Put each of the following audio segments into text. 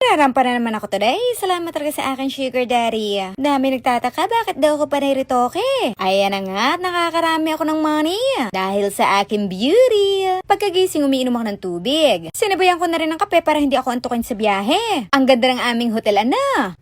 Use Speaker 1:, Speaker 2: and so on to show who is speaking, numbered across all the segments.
Speaker 1: Nararampa na naman ako today. Salamat talaga sa akin sugar daddy. Dami nagtataka bakit daw ako panay ritoke. Ayan na nga at nakakarami ako ng money. Dahil sa aking beauty. Pagkagising umiinom ako ng tubig. Sinabayan ko na rin ng kape para hindi ako antukin sa biyahe. Ang ganda ng aming hotel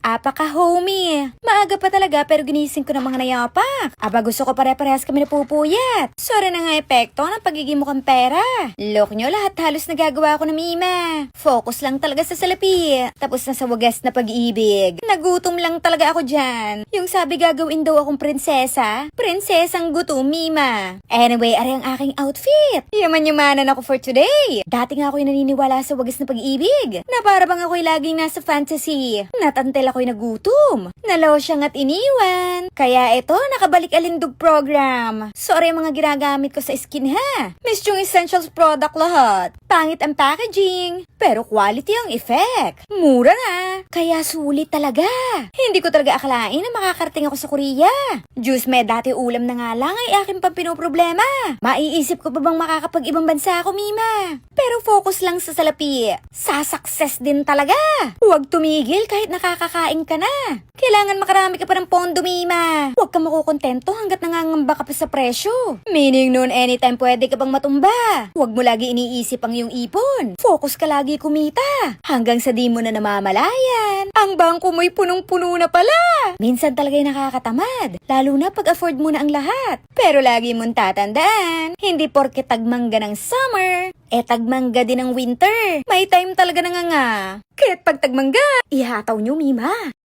Speaker 1: apaka-homey. Maaga pa talaga pero ginising ko ng mga nayapak. Aba gusto ko pare-parehas kami napupuyat. Sorry na nga epekto ng pagiging mukhang pera. Look nyo lahat halos nagagawa ko na mima. Focus lang talaga sa salapi. Tapos na sa wagas na pag-ibig. Nagutom lang talaga ako dyan. Yung sabi gagawin daw akong prinsesa. Prinsesang gutom, mima. Anyway, aray ang aking outfit. Yaman-yamanan ako for today. Dati nga ako'y naniniwala sa wagas na pag-ibig. Na para bang ako'y laging nasa fantasy. Natantel ako'y nagutom. Nalosyang at iniwan. Kaya ito, nakabalik alindog program. Sorry mga ginagamit ko sa skin ha. Miss yung essentials product lahat. Pangit ang packaging. Pero quality ang effect. Mura na. Kaya sulit talaga. Hindi ko talaga akalain na makakarating ako sa Korea. Diyos me, dati ulam na nga lang ay aking pang pinoproblema. Maiisip ko pa bang makakapag-ibang bansa ako, mima? Pero focus lang sa salapi. Sa-success din talaga. Huwag tumigil kahit nakakakain ka na. Kailangan makarami ka pa ng pondo, mima. Huwag ka makukontento hanggat nangangamba ka pa sa presyo. Meaning noon anytime pwede ka bang matumba. Huwag mo lagi iniisip ang iyong ipon. Focus ka lagi kumita. Hanggang sa di mo na namamalayan. Ang bangko mo'y punong-puno na pala. Minsan talaga'y nakakatamad. Lalo na pag afford mo na ang lahat. Pero lagi mong tatandaan, hindi porke tagmangga ng summer, tagmangga din ng winter. May time talaga na nga. Kaya't pag tagmangga, ihataw nyo, mima.